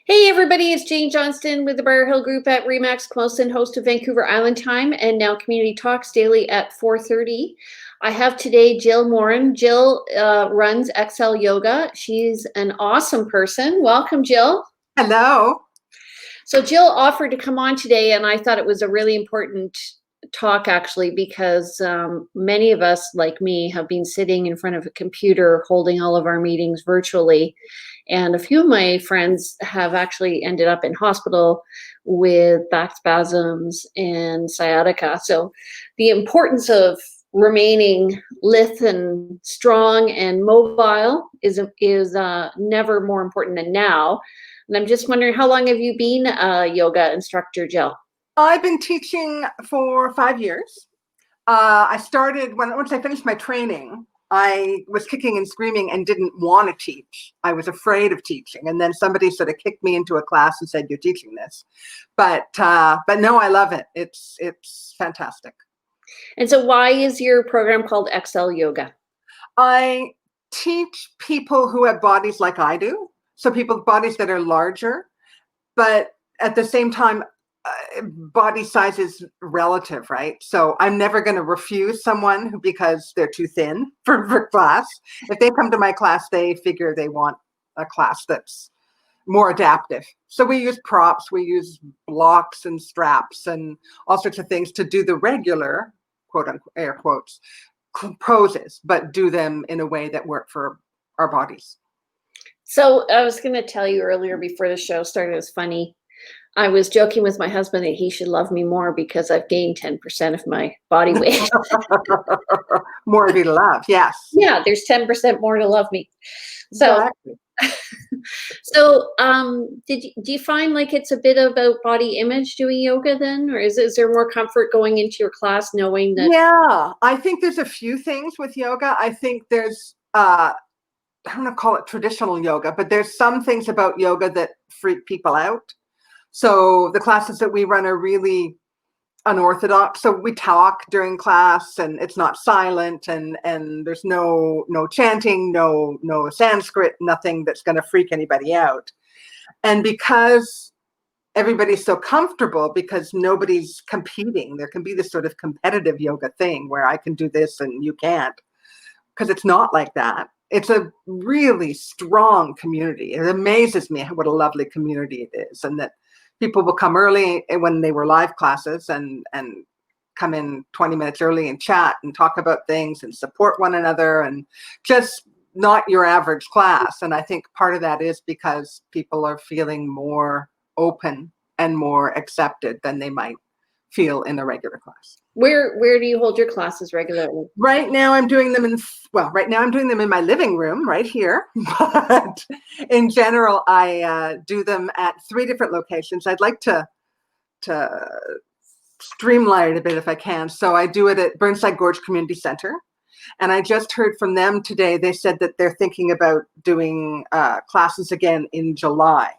Hey everybody, it's Jane Johnston with the Briar Hill Group at Remax Camosun, host of Vancouver Island Time and now Community Talks daily at 4:30. I have today Jill Moran. Jill runs XL Yoga. She's an awesome person. Welcome, Jill. Hello. So Jill offered to come on today, and I thought it was a really important talk actually because many of us, like me, have been sitting in front of a computer holding all of our meetings virtually. And a few of my friends have actually ended up in hospital with back spasms and sciatica. So the importance of remaining lithe and strong and mobile is never more important than now. And I'm just wondering, how long have you been a yoga instructor, Jill? I've been teaching for 5 years. I started once I finished my training. I was kicking and screaming and didn't want to teach. I was afraid of teaching, and then somebody sort of kicked me into a class and said, "You're teaching this." But no, I love it. It's fantastic. And so, why is your program called XL Yoga? I teach people who have bodies like I do, so people with bodies that are larger, but at the same time, body size is relative, right? So I'm never going to refuse someone because they're too thin for class. If they come to my class, they figure they want a class that's more adaptive. So we use props, we use blocks and straps and all sorts of things to do the regular, quote unquote, air quotes, poses, but do them in a way that work for our bodies. So I was going to tell you earlier before the show started, it was funny. I was joking with my husband that he should love me more because I've gained 10% of my body weight. More to be loved, yes. Yeah, there's 10% more to love me. So, exactly. do you find like it's a bit about body image doing yoga then, or is there more comfort going into your class knowing that? Yeah, I think there's a few things with yoga. I think there's I don't want to call it traditional yoga, but there's some things about yoga that freak people out. So the classes that we run are really unorthodox. So we talk during class and it's not silent and there's no chanting, no Sanskrit, nothing that's going to freak anybody out. And because everybody's so comfortable, because nobody's competing, there can be this sort of competitive yoga thing where I can do this and you can't, because it's not like that. It's a really strong community. It amazes me what a lovely community it is, and that people will come early when they were live classes and come in 20 minutes early and chat and talk about things and support one another, and just not your average class. And I think part of that is because people are feeling more open and more accepted than they might feel in a regular class. Where do you hold your classes regularly? Right now I'm doing them in my living room right here. But in general, I do them at 3 different locations. I'd like to streamline it a bit if I can. So I do it at Burnside Gorge Community Center. And I just heard from them today. They said that they're thinking about doing classes again in July.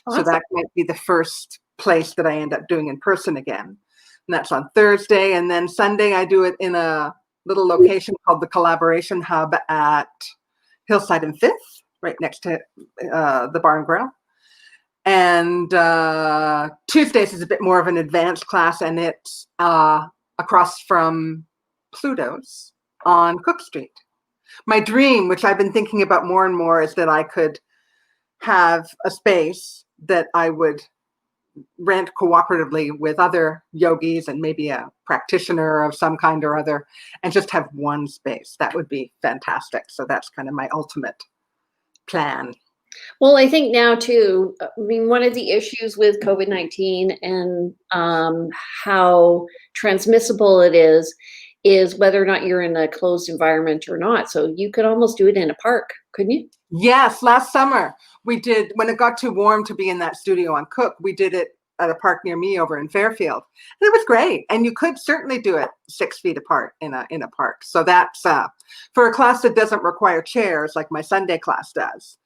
Awesome. So that might be the first place that I end up doing in person again. And that's on Thursday. And then Sunday, I do it in a little location called the Collaboration Hub at Hillside and 5th, right next to the Bar and Grill. And Tuesdays is a bit more of an advanced class, and it's across from Pluto's on Cook Street. My dream, which I've been thinking about more and more, is that I could have a space that I would rent cooperatively with other yogis and maybe a practitioner of some kind or other, and just have one space. That would be fantastic. So that's kind of my ultimate plan. Well, I think now too, I mean, one of the issues with COVID-19 and how transmissible it is whether or not you're in a closed environment or not. So you could almost do it in a park, couldn't you? Yes, last summer we did, when it got too warm to be in that studio on Cook, we did it at a park near me over in Fairfield. And it was great. And you could certainly do it 6 feet apart in a park. So that's for a class that doesn't require chairs like my Sunday class does.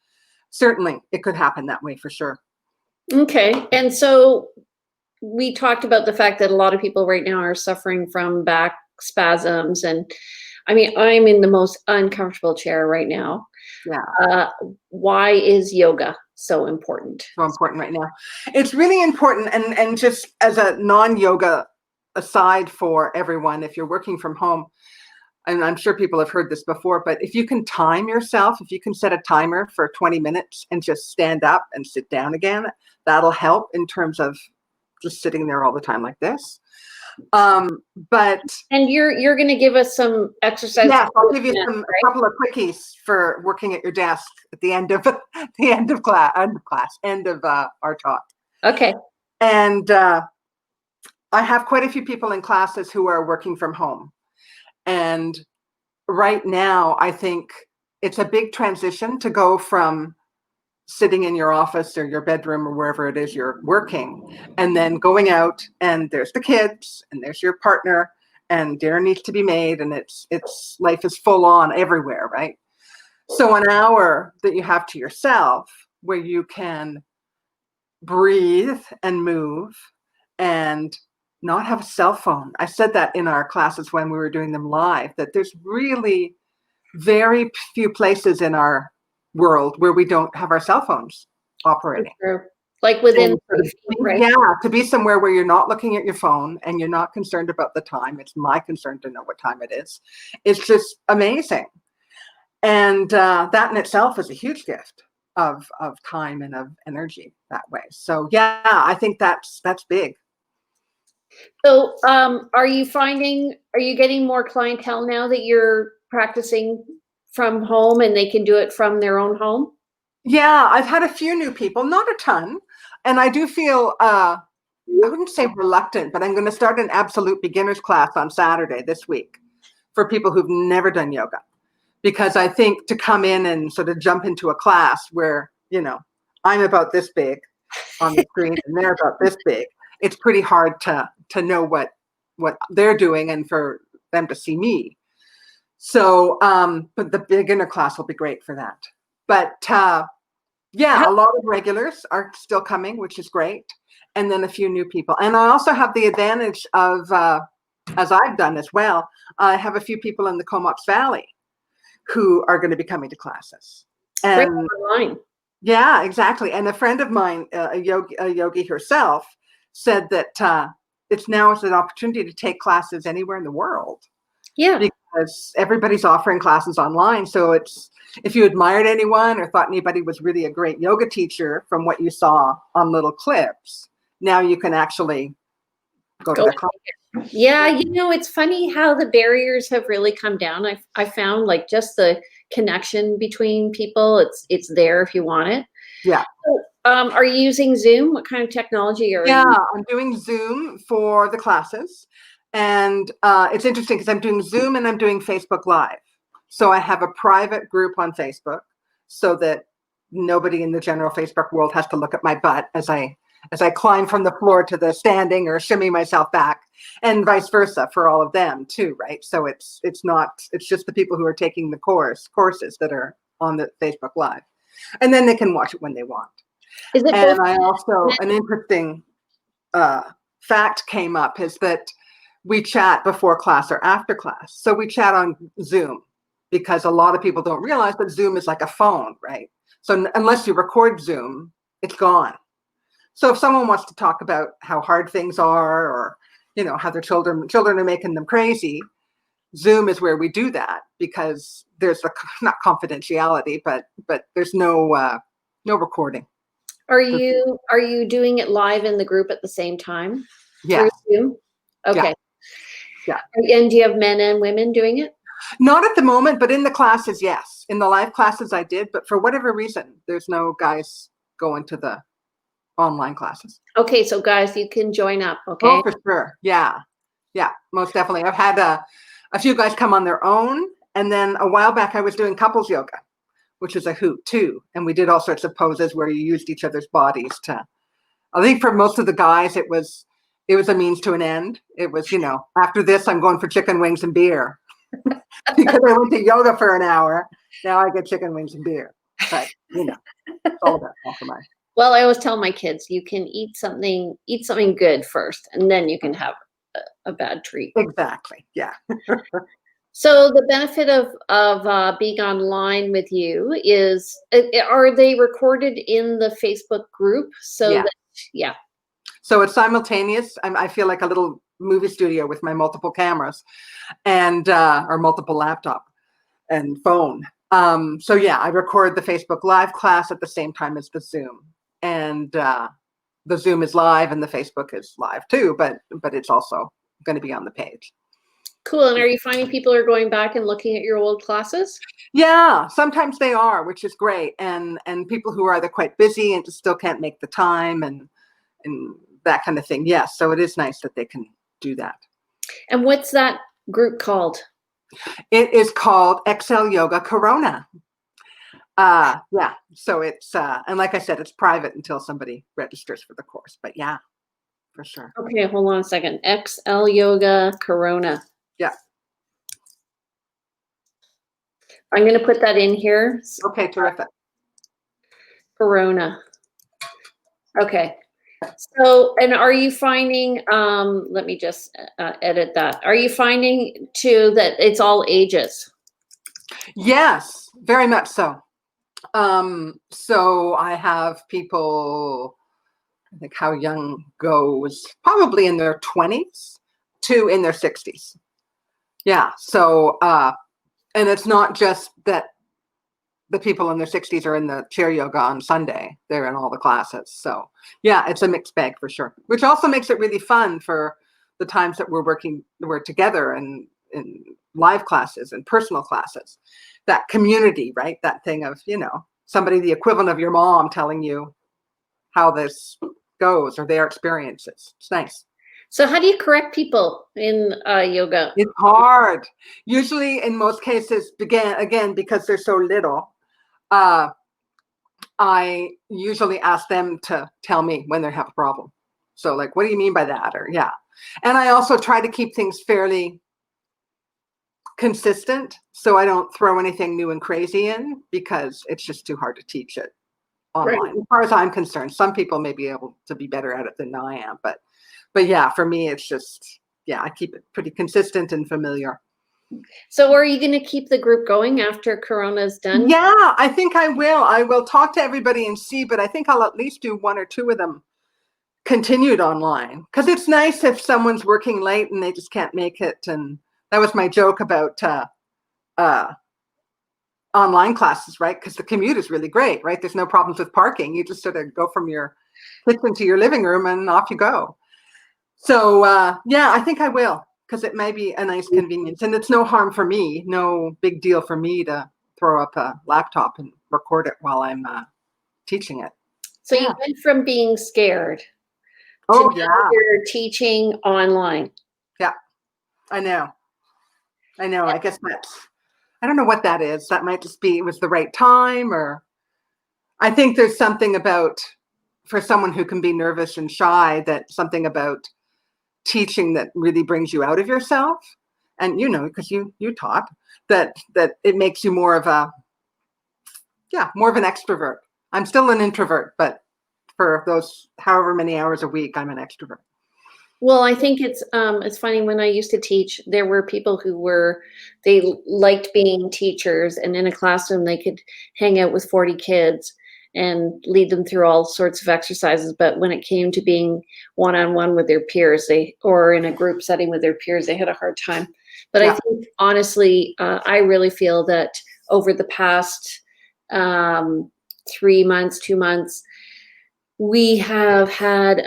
Certainly it could happen that way for sure. Okay. And so we talked about the fact that a lot of people right now are suffering from back spasms. And I mean, I'm in the most uncomfortable chair right now. Yeah. Why is yoga so important. So important right now. It's really important. And just as a non-yoga aside for everyone, if you're working from home, and I'm sure people have heard this before, but if you can time yourself, if you can set a timer for 20 minutes and just stand up and sit down again, that'll help in terms of just sitting there all the time like this. But And you're going to give us some exercises. yeah, I'll give you a couple of quickies for working at your desk at the end of our talk. Okay. And I have quite a few people in classes who are working from home. And right now, I think it's a big transition to go from sitting in your office or your bedroom or wherever it is you're working, and then going out and there's the kids and there's your partner and dinner needs to be made, and it's life is full on everywhere, right? So an hour that you have to yourself where you can breathe and move and not have a cell phone. I said that in our classes when we were doing them live, that there's really very few places in our world where we don't have our cell phones operating. Like within, right? Yeah, to be somewhere where you're not looking at your phone and you're not concerned about the time. It's my concern to know what time it is. It's just amazing. And that in itself is a huge gift of time and of energy that way. So yeah, I think that's big. So are you getting more clientele now that you're practicing from home and they can do it from their own home? Yeah, I've had a few new people, not a ton. And I do feel, I wouldn't say reluctant, but I'm going to start an absolute beginner's class on Saturday this week for people who've never done yoga. Because I think to come in and sort of jump into a class where, I'm about this big on the screen and they're about this big, it's pretty hard to know what they're doing and for them to see me. So, but the beginner class will be great for that. But yeah, a lot of regulars are still coming, which is great. And then a few new people. And I also have the advantage of, as I've done as well, I have a few people in the Comox Valley who are going to be coming to classes. And online. Yeah, exactly. And a friend of mine, a yogi herself, said that it's an opportunity to take classes anywhere in the world. Yeah. Because everybody's offering classes online. So if you admired anyone or thought anybody was really a great yoga teacher from what you saw on little clips, now you can actually go to their class. Yeah, it's funny how the barriers have really come down. I found like just the connection between people, it's there if you want it. Yeah. So, are you using Zoom? What kind of technology are you using? I'm doing Zoom for the classes. And it's interesting because I'm doing Zoom and I'm doing Facebook Live. So I have a private group on Facebook so that nobody in the general Facebook world has to look at my butt as I climb from the floor to the standing or shimmy myself back, and vice versa for all of them too, right? So it's just the people who are taking the courses that are on the Facebook Live, and then they can watch it when they want. And I also, an interesting fact came up is that we chat before class or after class. So we chat on Zoom because a lot of people don't realize that Zoom is like a phone, right? So unless you record Zoom, it's gone. So if someone wants to talk about how hard things are or, how their children are making them crazy, Zoom is where we do that because there's not confidentiality, but there's no recording. Are you doing it live in the group at the same time? Yeah. Zoom? Okay. Yeah. And do you have men and women doing it? Not at the moment, but in the classes, yes. In the live classes I did, but for whatever reason, there's no guys going to the online classes. Okay, so guys, you can join up, okay? Oh, for sure. Yeah, most definitely. I've had a few guys come on their own, and then a while back I was doing couples yoga, which is a hoot too, and we did all sorts of poses where you used each other's bodies to. I think for most of the guys, it was a means to an end. It was, after this, I'm going for chicken wings and beer because I went to yoga for an hour. Now I get chicken wings and beer, but it's all about compromise. Well, I always tell my kids, you can eat something good first, and then you can have a bad treat. Exactly. Yeah. So the benefit of being online with you is, are they recorded in the Facebook group? So Yeah. that, yeah. So it's simultaneous. I feel like a little movie studio with my multiple cameras and or multiple laptop and phone. So yeah, I record the Facebook Live class at the same time as the Zoom, and the Zoom is live and the Facebook is live too. But it's also going to be on the page. Cool. And are you finding people are going back and looking at your old classes? Yeah, sometimes they are, which is great, and people who are either quite busy and just still can't make the time and that kind of thing. Yes, so it is nice that they can do that. And what's that group called? It is called XL Yoga Corona. Yeah, so it's and like I said, it's private until somebody registers for the course. But yeah, for sure. Okay, hold on a second. XL Yoga Corona. Yeah. I'm going to put that in here. Okay, terrific. Corona. Okay. So, and are you finding, let me just edit that. Are you finding too that it's all ages? Yes, very much so. So I have people, I think how young goes, probably in their 20s to in their 60s. Yeah. So, and it's not just that the people in their 60s are in the chair yoga on Sunday. They're in all the classes. So yeah, it's a mixed bag for sure, which also makes it really fun for the times that we're together and in live classes and personal classes. That community, right? That thing of, somebody the equivalent of your mom telling you how this goes or their experiences. It's nice. So how do you correct people in yoga? It's hard. Usually in most cases, again, because they're so little, I usually ask them to tell me when they have a problem. So like, what do you mean by that? Or yeah. And I also try to keep things fairly consistent so I don't throw anything new and crazy in because it's just too hard to teach it online. Right. As far as I'm concerned, some people may be able to be better at it than I am, but yeah, for me, it's just, yeah, I keep it pretty consistent and familiar. So are you going to keep the group going after Corona's done? Yeah, I think I will. I will talk to everybody and see, but I think I'll at least do one or two of them continued online because it's nice if someone's working late and they just can't make it. And that was my joke about online classes, right? Because the commute is really great, right? There's no problems with parking. You just sort of go from your kitchen to your living room and off you go. So yeah, I think I will because it may be a nice convenience and it's no harm for me, no big deal for me to throw up a laptop and record it while I'm teaching it. So you went from being scared to now you're teaching online. Yeah, I know. I guess I don't know what that is. That might just be it was the right time, or I think there's something about for someone who can be nervous and shy that something about teaching that really brings you out of yourself. And because you taught that it makes you more of an extrovert. I'm still an introvert, but for those however many hours a week, I'm an extrovert. Well, I think it's funny when I used to teach, there were people they liked being teachers, and in a classroom they could hang out with 40 kids and lead them through all sorts of exercises. But when it came to being one-on-one with their peers, or in a group setting with their peers, they had a hard time. But I think honestly, I really feel that over the past 3 months, 2 months, we have had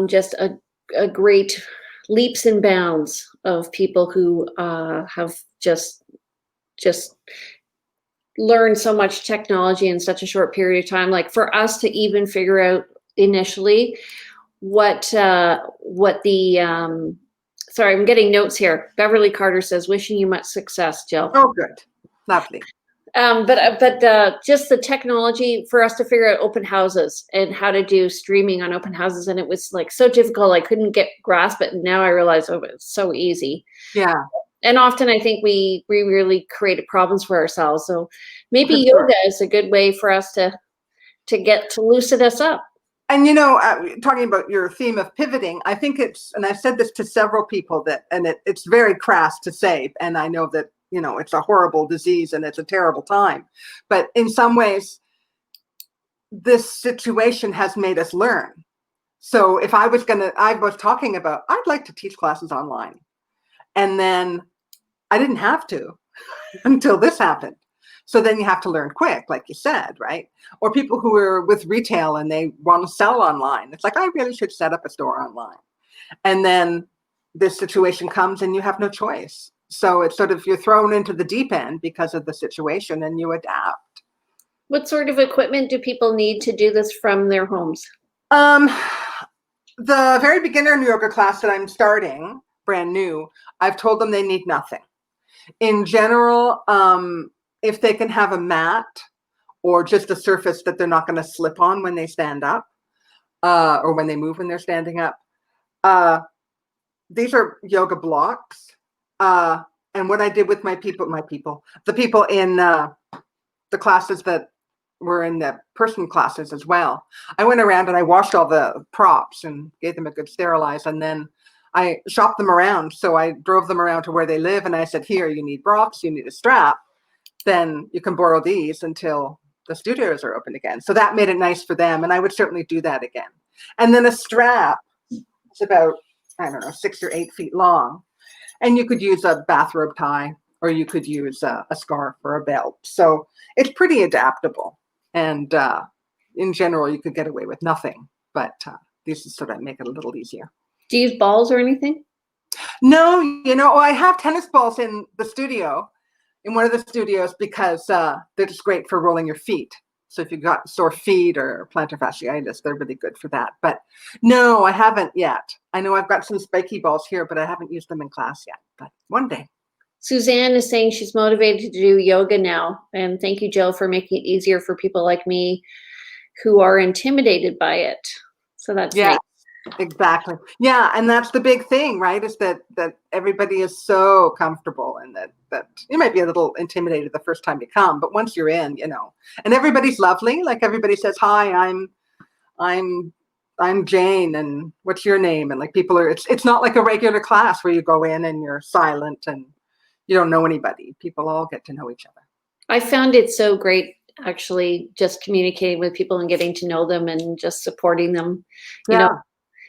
just a great leaps and bounds of people who have just learned so much technology in such a short period of time. Like for us to even figure out initially what the sorry, I'm getting notes here. Beverly Carter says, wishing you much success, Jill. Oh, good. Lovely. But just the technology for us to figure out open houses and how to do streaming on open houses. And it was like so difficult. I couldn't grasp it. And now I realize, it's so easy. Yeah. And often I think we really created problems for ourselves. So maybe yoga is a good way for us to loosen us up. And talking about your theme of pivoting, I think and I've said this to several people it's very crass to say, and I know that, it's a horrible disease and it's a terrible time, but in some ways, this situation has made us learn. So if I was talking about, I'd like to teach classes online. And then I didn't have to until this happened. So then you have to learn quick, like you said, right? Or people who are with retail and they want to sell online. It's like, I really should set up a store online. And then this situation comes and you have no choice. So it's sort of, you're thrown into the deep end because of the situation and you adapt. What sort of equipment do people need to do this from their homes? The very beginner yoga class that I'm starting, brand new, I've told them they need nothing. In general, if they can have a mat or just a surface that they're not going to slip on when they stand up, or when they move when they're standing up. These are yoga blocks. And what I did with the people in the classes that were in the person classes as well, I went around and I washed all the props and gave them a good sterilize, and then I shopped them around. So I drove them around to where they live and I said, here, you need blocks, you need a strap, then you can borrow these until the studios are open again. So that made it nice for them, and I would certainly do that again. And then a strap, it's about, 6 or 8 feet long, and you could use a bathrobe tie, or you could use a scarf or a belt. So it's pretty adaptable, and in general, you could get away with nothing, but these sort of make it a little easier. Do you use balls or anything? No, I have tennis balls in the studio, in one of the studios, because they're just great for rolling your feet. So if you've got sore feet or plantar fasciitis, they're really good for that. But no, I haven't yet. I know I've got some spiky balls here, but I haven't used them in class yet. But one day. Suzanne is saying she's motivated to do yoga now. And thank you, Jill, for making it easier for people like me who are intimidated by it. So that's nice. Exactly. Yeah, and that's the big thing, right? Is that everybody is so comfortable, and that you might be a little intimidated the first time you come, but once you're in, and everybody's lovely. Like everybody says, "Hi, I'm Jane, and what's your name?" And like people are, it's not like a regular class where you go in and you're silent and you don't know anybody. People all get to know each other. I found it so great, actually, just communicating with people and getting to know them and just supporting them, you know.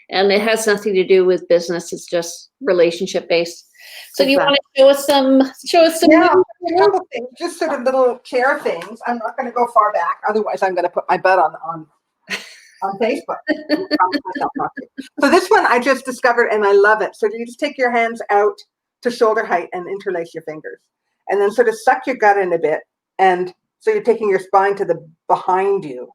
And it has nothing to do with business. It's just relationship based. So do you want to show us some yeah, a couple things, just sort of little chair things. I'm not going to go far back. Otherwise, I'm going to put my butt on Facebook. So this one I just discovered and I love it. So you just take your hands out to shoulder height and interlace your fingers. And then sort of suck your gut in a bit. And so you're taking your spine to the behind you.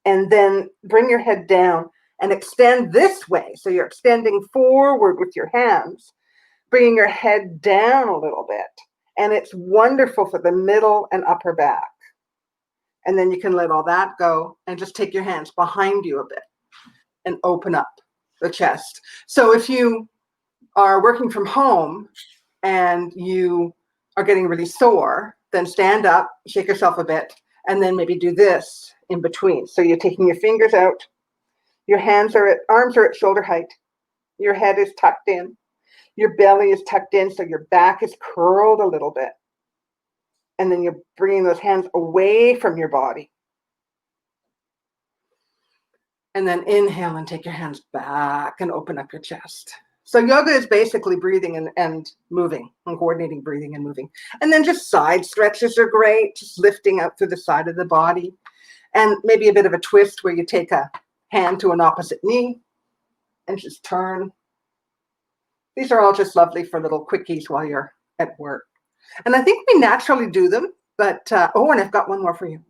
And then bring your head down and extend this way. So you're extending forward with your hands, bringing your head down a little bit. And it's wonderful for the middle and upper back. And then you can let all that go and just take your hands behind you a bit and open up the chest. So if you are working from home and you are getting really sore, then stand up, shake yourself a bit, and then maybe do this in between. So you're taking your fingers out. Your arms are at shoulder height. Your head is tucked in. Your belly is tucked in, so your back is curled a little bit. And then you're bringing those hands away from your body. And then inhale and take your hands back and open up your chest. So yoga is basically breathing and moving, and coordinating breathing and moving. And then just side stretches are great, just lifting out through the side of the body. And maybe a bit of a twist where you take a hand to an opposite knee and just turn. These are all just lovely for little quickies while you're at work. And I think we naturally do them, but, and I've got one more for you.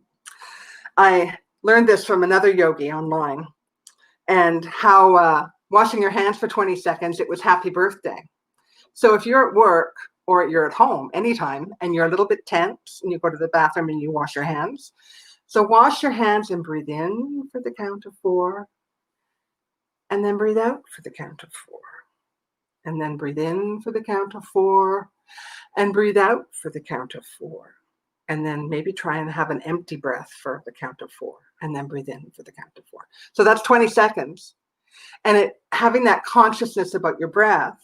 I learned this from another yogi online, and how washing your hands for 20 seconds, it was happy birthday. So if you're at work or you're at home anytime and you're a little bit tense and you go to the bathroom and you wash your hands, so wash your hands and breathe in for the count of 4. And then breathe out for the count of 4. And then breathe in for the count of 4. And breathe out for the count of 4. And then maybe try and have an empty breath for the count of 4. and then breathe in for the count of 4. So that's 20 seconds. And having that consciousness about your breath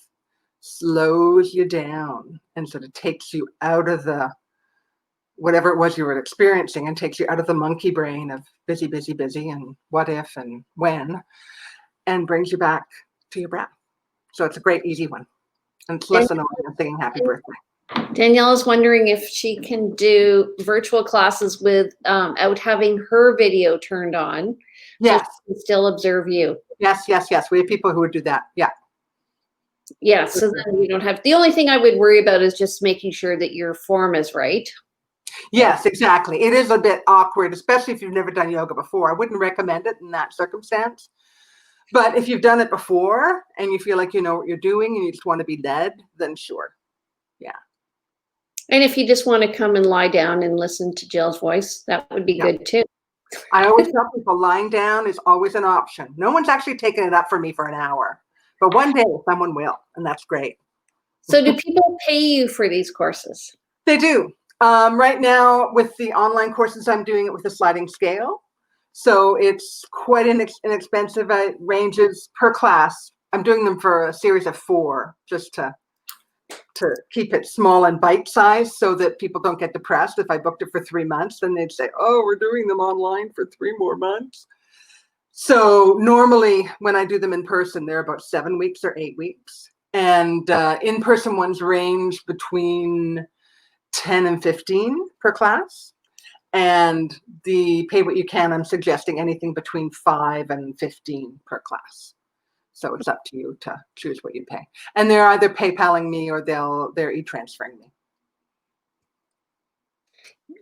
slows you down and sort of takes you out of the whatever it was you were experiencing and takes you out of the monkey brain of busy, busy, busy and what if and when, and brings you back to your breath. So it's a great, easy one. And it's less annoying than saying happy birthday. Danielle is wondering if she can do virtual classes without having her video turned on. Yes. So she can still observe you. Yes. We have people who would do that. Yeah. Yeah. So then we don't have, the only thing I would worry about is just making sure that your form is right. Yes, exactly. It is a bit awkward, especially if you've never done yoga before. I wouldn't recommend it in that circumstance. But if you've done it before and you feel like you know what you're doing and you just want to be led, then sure. Yeah. And if you just want to come and lie down and listen to Jill's voice, that would be good too. I always tell people lying down is always an option. No one's actually taken it up for me for an hour, but one day someone will, and that's great. So do people pay you for these courses? They do. Right now with the online courses, I'm doing it with a sliding scale. So it's quite inexpensive. It ranges per class. I'm doing them for a series of 4 just to keep it small and bite-sized so that people don't get depressed. If I booked it for 3 months, then they'd say, oh, we're doing them online for 3 more months. So normally when I do them in person, they're about 7 weeks or 8 weeks. And in-person ones range between 10 and 15 per class. And the pay what you can, I'm suggesting anything between 5 and 15 per class. So it's up to you to choose what you pay. And they're either PayPaling me or they're e-transferring me.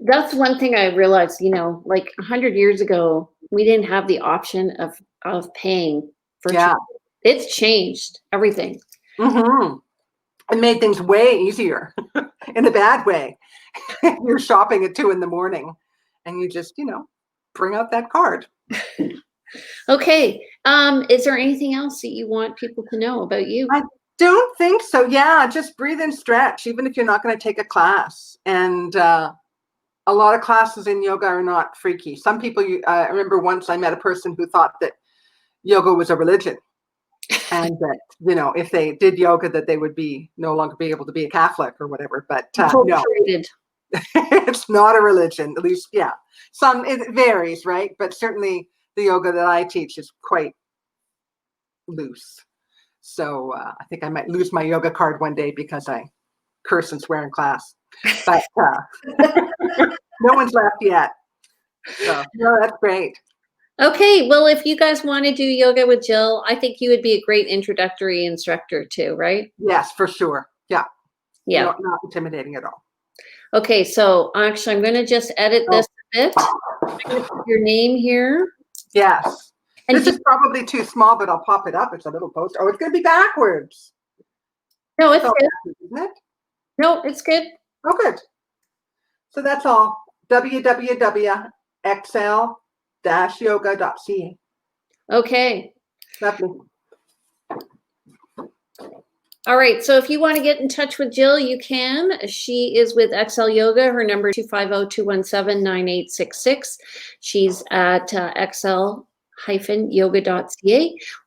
That's one thing I realized, like 100 years ago, we didn't have the option of paying for It's changed everything. Mm-hmm. It made things way easier in a bad way. You're shopping at 2 a.m. and you just, bring out that card. Okay. Is there anything else that you want people to know about you? I don't think so. Yeah, just breathe and stretch, even if you're not going to take a class. And a lot of classes in yoga are not freaky. Some people, I remember once I met a person who thought that yoga was a religion. And that, if they did yoga, that they would no longer be able to be a Catholic or whatever. But no, it's not a religion. At least, yeah. It varies, right? But certainly the yoga that I teach is quite loose. So I think I might lose my yoga card one day because I curse and swear in class. But no one's left yet. So no, that's great. Okay, well, if you guys want to do yoga with Jill, I think you would be a great introductory instructor too, right? Yes, for sure. Yeah. Yeah. Not intimidating at all. Okay, so actually I'm going to just edit this a bit. I'm going to put your name here. Yes. And this is probably too small, but I'll pop it up. It's a little poster. Oh, it's going to be backwards. No, it's good. Isn't it? No, it's good. Oh, good. So that's all. www.xl-yoga.ca. Okay. Lovely. All right. So if you want to get in touch with Jill, you can. She is with XL Yoga. Her number is 250-217-9866. She's at xl-yoga.ca,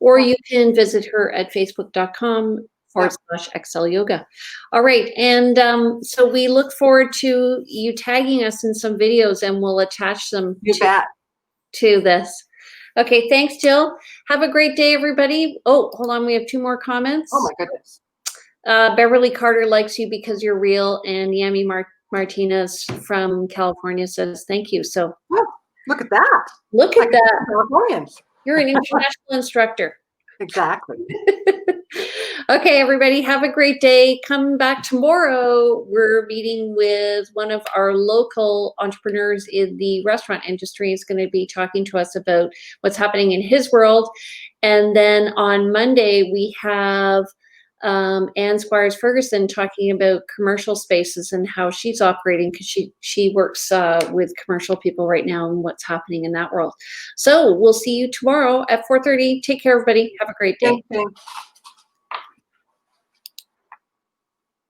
or you can visit her at facebook.com/XL Yoga. All right. And so we look forward to you tagging us in some videos, and we'll attach them to this. Okay. Thanks, Jill. Have a great day, everybody. Oh, hold on. We have 2 more comments. Oh, my goodness. Beverly Carter likes you because you're real. And Yami Martinez from California says, thank you. So look at that. Look at that. Californians. You're an international instructor. Exactly. Okay, everybody, have a great day. Come back tomorrow. We're meeting with one of our local entrepreneurs in the restaurant industry. He's going to be talking to us about what's happening in his world. And then on Monday, we have Ann Squires Ferguson talking about commercial spaces and how she's operating, because she works with commercial people right now and what's happening in that world. So we'll see you tomorrow at 4:30. Take care, everybody. Have a great day. Thanks.